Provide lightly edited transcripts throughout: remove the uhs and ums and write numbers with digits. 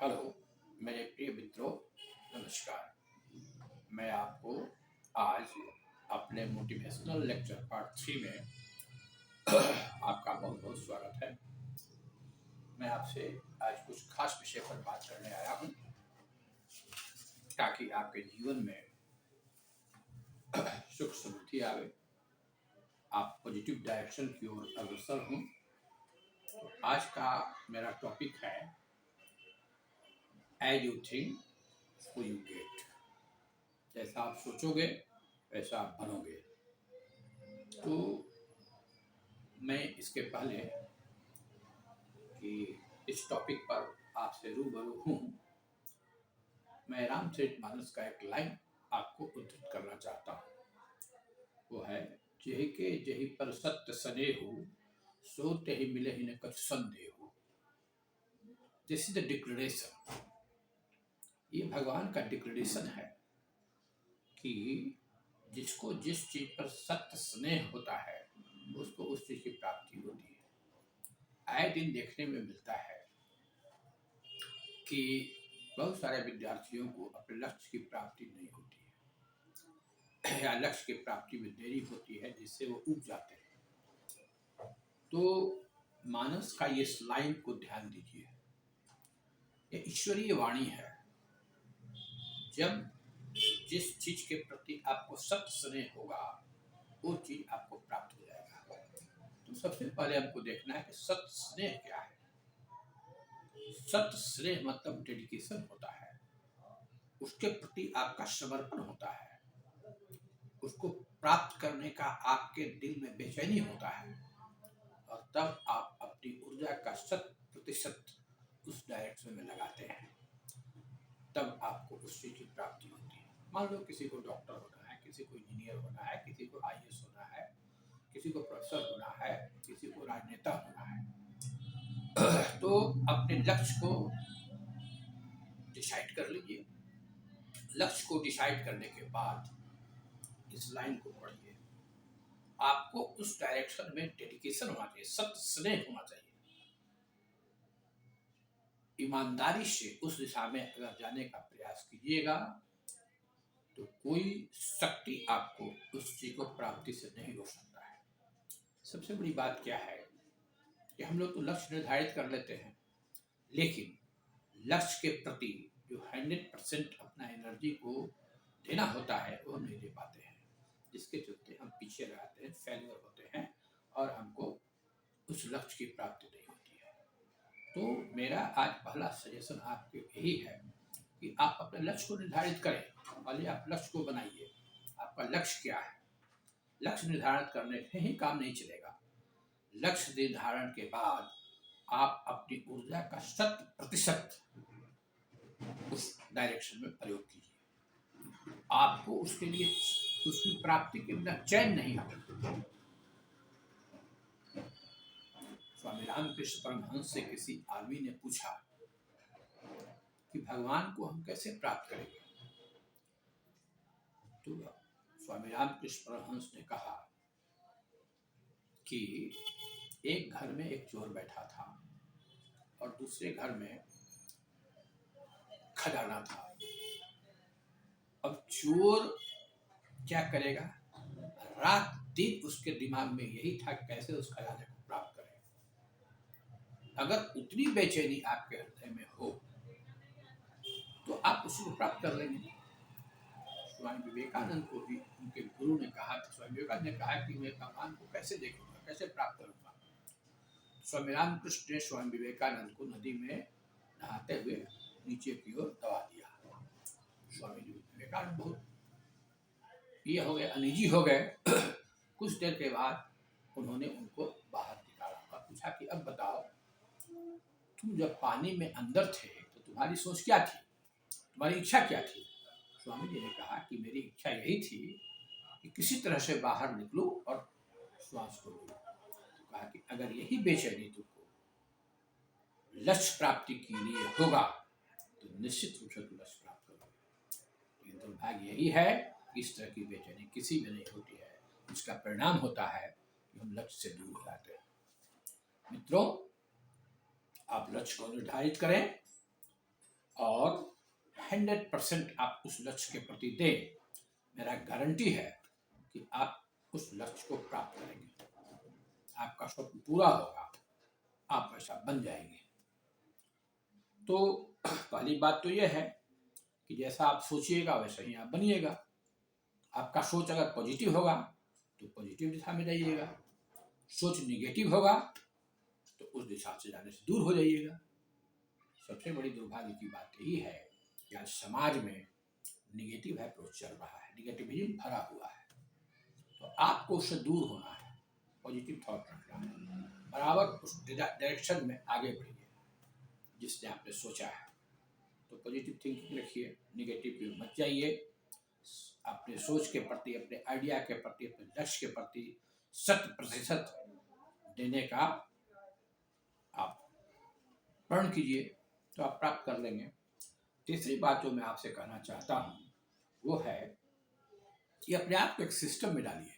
Hello मेरे प्रिय मित्रों, नमस्कार। मैं आपको आज अपने मोटिवेशनल लेक्चर पार्ट 3 में आपका बहुत बहुत स्वागत है। मैं आपसे आज कुछ खास विषय पर बात करने आया हूँ ताकि आपके जीवन में सुख समृद्धि आवे, आप पॉजिटिव डायरेक्शन की ओर अग्रसर हों। आज का मेरा टॉपिक है as you think so you get. जैसा आप सोचोगे वैसा आप बनोगे। तो मैं इसके पहले कि इस टॉपिक पर आपसे रूबरू हूँ, मैं रामचरितमानस का एक लाइन आपको उद्धृत करना चाहता हूँ। वो है, जेहि के जेहि पर सत्य सनेहु, सो तेहि मिलहि न कछु संदेहु। This is the declaration. ये भगवान का डिक्लेरेशन है कि जिसको जिस चीज पर सत्य स्नेह होता है उसको उस चीज की प्राप्ति होती है। आए दिन देखने में मिलता है कि बहुत सारे विद्यार्थियों को अपने लक्ष्य की प्राप्ति नहीं होती है या लक्ष्य की प्राप्ति में देरी होती है, जिससे वो ऊब जाते हैं। तो मानस का ये लाइन को ध्यान दीजिए, ये ईश्वरीय वाणी है। जब जिस चीज के प्रति आपको सत्य स्नेह होगा वो चीज आपको प्राप्त हो जाएगा। तो सबसे पहले हमको देखना है कि सत्य स्नेह क्या है। सत्य स्नेह मतलब डेडिकेशन होता है, उसके प्रति आपका समर्पण होता है, उसको प्राप्त करने का आपके दिल में बेचैनी होता है, और तब आप अपनी ऊर्जा का 100% उस डायरेक्शन में लगाते हैं, तब आपको उस चीज की प्राप्ति होती है। मान लो किसी को डॉक्टर होना है, किसी को इंजीनियर होना है, किसी को आईएएस होना है, किसी को प्रोफेसर होना है, किसी को राजनेता होना है। तो अपने लक्ष्य को डिसाइड कर लीजिए। लक्ष्य को डिसाइड करने के बाद इस लाइन को पढ़िए। आपको उस डायरेक्शन में डेडिकेशन होना चाहिए, सत्य स्नेह होना चाहिए। ईमानदारी से उस दिशा में अगर जाने का प्रयास कीजिएगा तो कोई शक्ति आपको उस चीज को प्राप्ति से नहीं रोक सकता है। सबसे बड़ी बात क्या है कि हम लोग तो लक्ष्य निर्धारित कर लेते हैं, लेकिन लक्ष्य के प्रति जो 100% अपना एनर्जी को देना होता है वो नहीं दे पाते हैं, जिसके चलते हम पीछे रहते हैं, फेलियर होते हैं और हमको उस लक्ष्य की प्राप्ति नहीं होती है। तो मेरा आज पहला सजेशन आपके यही है कि आप अपने लक्ष्य को निर्धारित करें। पहले आप लक्ष्य को बनाइए, आपका लक्ष्य क्या है। लक्ष्य निर्धारित करने से ही काम नहीं चलेगा। लक्ष्य निर्धारण के बाद आप अपनी ऊर्जा का 100% उस डायरेक्शन में प्रयोग कीजिए। आपको उसके लिए उसकी प्राप्ति के बिना चैन नहीं आता। स्वामी रामकृष्ण परमहंस से किसी आदमी ने पूछा कि भगवान को हम कैसे प्राप्त करेंगे। तो स्वामी रामकृष्ण परमहंस ने कहा कि एक घर में एक चोर बैठा था और दूसरे घर में खजाना था। अब चोर क्या करेगा, रात दिन उसके दिमाग में यही था कि कैसे उस खजाने को प्राप्त करें। अगर उतनी बेचैनी आपके हृदय में हो तो आप उसको प्राप्त कर लेंगे। स्वामी विवेकानंद को भी उनके गुरु ने कहा, स्वामी विवेकानंद ने कहा कि मैं भगवान को कैसे देखूंगा, कैसे प्राप्त करूंगा। स्वामी रामकृष्ण ने स्वामी विवेकानंद को नदी में नहाते हुए नीचे की ओर दबा दिया। स्वामी विवेकानंद बहुत ये हो गए, अनिजी हो गए। कुछ देर के बाद उन्होंने उनको बाहर निकाला और पूछा कि अब बताओ, तुम जब पानी में अंदर थे तो तुम्हारी सोच क्या थी, तुम्हारी इच्छा क्या थी। स्वामी जी ने कहा कि मेरी इच्छा यही थी कि किसी तरह से बाहर निकलूं और श्वास को लूं। तो कहा कि अगर यही बेचैनी तुमको लक्ष्य प्राप्ति के लिए होगा तो निश्चित रूप से तुम लक्ष्य प्राप्त करोगे। लेकिन दुर्भाग्य यही है कि इस तरह की बेचैनी किसी में नहीं होती है। इसका परिणाम होता है कि हम लक्ष्य से दूर हो जाते हैं। मित्रों, आप लक्ष्य को निर्धारित करें, और 100% आप उस लक्ष्य के प्रति दें, मेरा गारंटी है कि आप उस लक्ष्य को प्राप्त करेंगे, आपका स्वप्न पूरा होगा, आप वैसा बन जाएंगे। तो पहली बात तो यह है कि जैसा आप सोचिएगा वैसा ही आप बनिएगा। आपका सोच अगर पॉजिटिव होगा तो पॉजिटिव दिशा में जाइएगा, सोच निगेटिव होगा तो उस दिशा से जाने से दूर हो जाइएगा। सबसे बड़ी दुर्भाग्य की बात यही है कि आज समाज में निगेटिव अप्रोच चल रहा है, निगेटिविज्म भरा हुआ है। तो आपको उससे दूर होना है, पॉजिटिव थॉट रखना है, बराबर उस डायरेक्शन में आगे बढ़िए जिसने आपने सोचा है। तो पॉजिटिव थिंकिंग रखिए, निगेटिव में मत जाइए। अपने सोच के प्रति, अपने आइडिया के प्रति, अपने लक्ष्य के प्रति 100% देने का आप प्रण कीजिए तो आप प्राप्त कर लेंगे। तीसरी बात जो मैं आपसे कहना चाहता हूँ वो है कि अपने आप को एक सिस्टम में डालिए।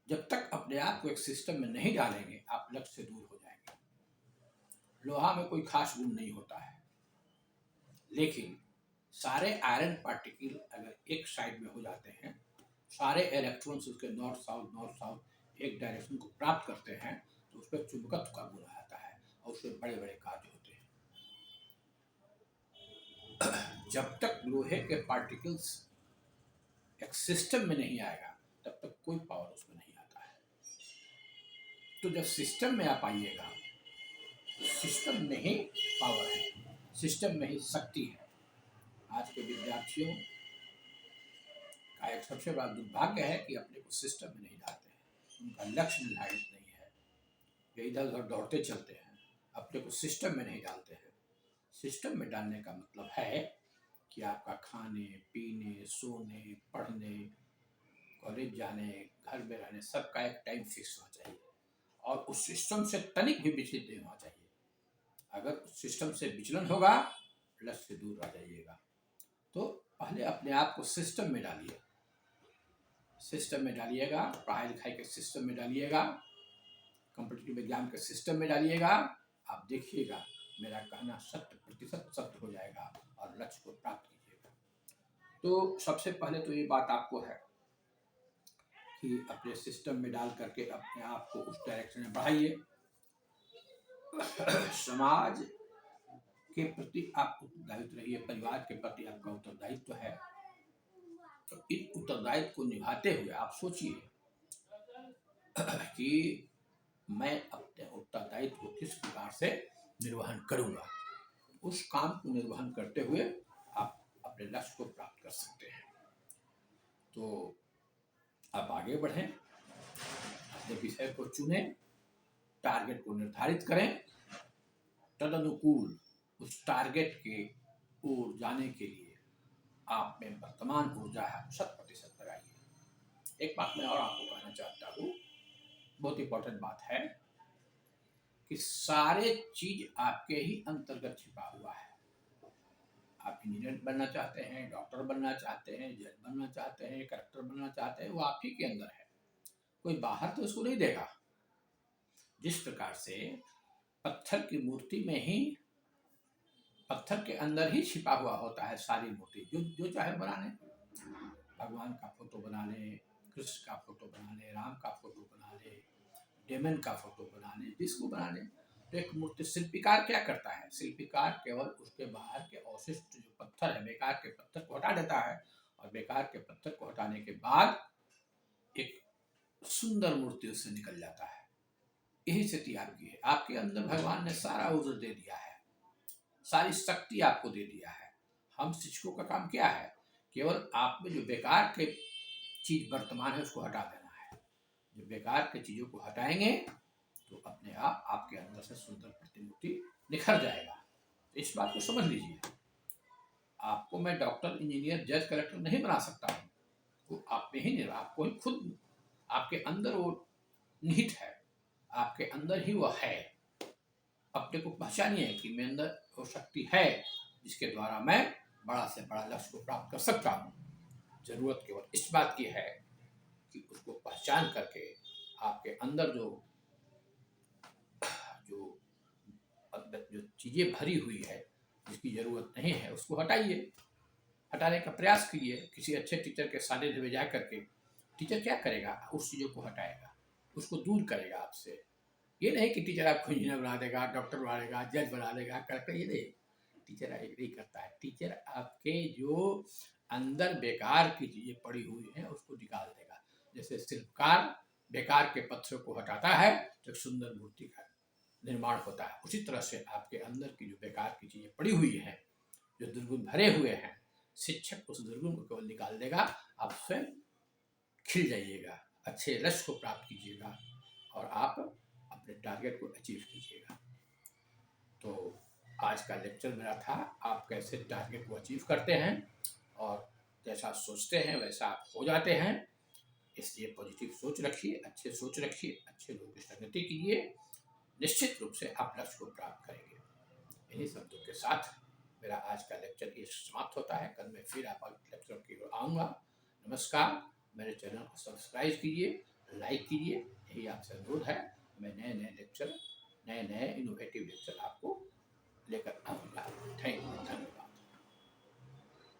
जब तक अपने आप को एक सिस्टम में नहीं डालेंगे आप लक्ष्य से दूर हो जाएंगे। लोहा में कोई खास गुण नहीं होता है, लेकिन सारे आयरन पार्टिकल अगर एक साइड में हो जाते हैं, सारे इलेक्ट्रॉन्स उसके नॉर्थ साउथ एक डायरेक्शन को प्राप्त करते हैं, तो उस पर चुंबकत्व का गुण आता है और उसमें बड़े बड़े कार्य होते हैं। जब तक लोहे के पार्टिकल्स एक सिस्टम में नहीं आएगा तब तक कोई पावर उसमें नहीं आता है। तो जब सिस्टम में आप आइएगा तो सिस्टम में ही पावर है, सिस्टम में ही शक्ति है। आज के विद्यार्थियों का एक सबसे बड़ा दुर्भाग्य है कि अपने को सिस्टम में नहीं डालते हैं, उनका लक्ष्य निर्धारित नहीं है, वे इधर उधर दौड़ते चलते हैं, अपने को सिस्टम में नहीं डालते हैं। सिस्टम में डालने का मतलब है कि आपका खाने पीने, सोने, पढ़ने, कॉलेज जाने, घर में रहने सबका एक टाइम फिक्स होना चाहिए और उस सिस्टम से तनिक भी विचलित नहीं होना चाहिए। अगर उस सिस्टम से विचलन होगा लक्ष्य से दूर रह जाइएगा। तो पहले अपने आप को सिस्टम में डालिए, सिस्टम में डालिएगा, पढ़ाई लिखाई के सिस्टम में डालिएगा, कॉम्पिटिटिव एग्जाम के सिस्टम में डालिएगा। आप देखिएगा मेरा कहना 100% सत्य हो जाएगा और लक्ष्य को प्राप्त कीजिएगा। तो सबसे पहले तो ये बात आपको है कि अपने सिस्टम में डाल करके अपने आप को उस डायरेक्शन में बढ़ाइए। समाज के प्रति आप उत्तरदायित्व रहिए, परिवार के प्रति आपका उत्तरदायित्व है। तो इस उत्तरदायित्व को निभाते हुए आप सोचिए कि मैं अपने उत्तरदायित्व को किस प्रकार से निर्वहन करूंगा। उस काम को निर्वहन करते हुए आप अपने लक्ष्य को प्राप्त कर सकते हैं। तो आप आगे बढ़ें, अपने विषय को चुनें, टारगेट को निर्धारित करें, तदनुकूल उस टारगेट के ओर जाने के लिए आप में वर्तमान ऊर्जा है 100% लगाइए। एक बात मैं और आपको कहना चाहता हूँ, बहुत इंपॉर्टेंट बात है कि सारे चीज आपके ही अंतर्गत छिपा हुआ है। आप इंजीनियर बनना चाहते हैं, डॉक्टर बनना चाहते हैं, जज बनना चाहते हैं, कलेक्टर बनना चाहते हैं, वो आप ही के अंदर है, कोई बाहर तो उसको नहीं देगा। जिस प्रकार से पत्थर की मूर्ति में ही, पत्थर के अंदर ही छिपा हुआ होता है सारी मूर्ति, जो चाहे बना ले, भगवान का फोटो बना ले, कृष्ण का फोटो बना ले, राम का फोटो बना ले, डेमन का फोटो बना ले, जिसको बना ले। तो एक मूर्ति शिल्पीकार क्या करता है, शिल्पीकार केवल उसके बाहर के अवशिष्ट जो पत्थर है, बेकार के पत्थर को हटा देता है और बेकार के पत्थर को हटाने के बाद एक सुंदर मूर्ति उससे निकल जाता है। यही स्थिति आपकी है, आपके अंदर भगवान ने सारा ऊर्जा दे दिया है, सारी शक्ति आपको दे दिया है। हम शिक्षकों का काम क्या है, केवल आप में जो बेकार के चीज वर्तमान है उसको हटा देना है। जो बेकार के चीजों को हटाएंगे तो अपने आप आपके अंदर से सुंदर प्रतिमूर्ति निखर जाएगा। तो इस बात को समझ लीजिए, आपको मैं डॉक्टर, इंजीनियर, जज, कलेक्टर नहीं बना सकता हूँ, वो आप में ही नहीं, आपको ही खुद आपके अंदर वो निहित है, आपके अंदर ही वो है। अपने को पहचानिए कि मेरे अंदर वो शक्ति है जिसके द्वारा मैं बड़ा से बड़ा लक्ष्य को प्राप्त कर सकता हूँ। जरूरत केवल इस बात की है कि उसको पहचान करके आपके अंदर जो जो चीजें भरी हुई है जिसकी ज़रूरत नहीं है उसको हटाइए, हटाने का प्रयास कीजिए। किसी अच्छे टीचर के सानिध्य में जा करके टीचर क्या करेगा, उस चीज़ों को हटाएगा, उसको दूर करेगा आपसे। ये नहीं कि टीचर आपको इंजीनियर बना देगा, डॉक्टर बना देगा, जज बना देगा, कलेक्टर, ये नहीं। टीचर नहीं करता है। टीचर आपके जो अंदर बेकार की चीज़ें पड़ी हुई हैं उसको निकाल देगा। जैसे शिल्पकार बेकार के पत्थरों को हटाता है तो सुंदर मूर्ति का निर्माण होता है, उसी तरह से आपके अंदर की जो बेकार की चीज़ें पड़ी हुई हैं, जो दुर्गुण भरे हुए हैं, शिक्षक उस दुर्गुण को केवल निकाल देगा। आप स्वयं खिल जाइएगा, अच्छे लक्ष्य को प्राप्त कीजिएगा और आप अपने टारगेट को अचीव कीजिएगा। तो आज का लेक्चर मेरा था, आप कैसे टारगेट को अचीव करते हैं और जैसा सोचते हैं वैसा आप हो जाते हैं। इसलिए पॉजिटिव सोच रखिए, अच्छे सोच रखिए, अच्छे लोगों की संगति कीजिए, निश्चित रूप से आप लक्ष्य को प्राप्त करेंगे। इन्हीं शब्दों के साथ मेरा आज का लेक्चर ये समाप्त होता है। कल मैं फिर आप लेक्चर की ओर आऊँगा। नमस्कार। मेरे चैनल को सब्सक्राइब कीजिए, लाइक कीजिए, यही आपसे अनुरोध है। मैं नए नए लेक्चर, नए नए इनोवेटिव लेक्चर आपको लेकर आऊँगा। थैंक यू, धन्यवाद।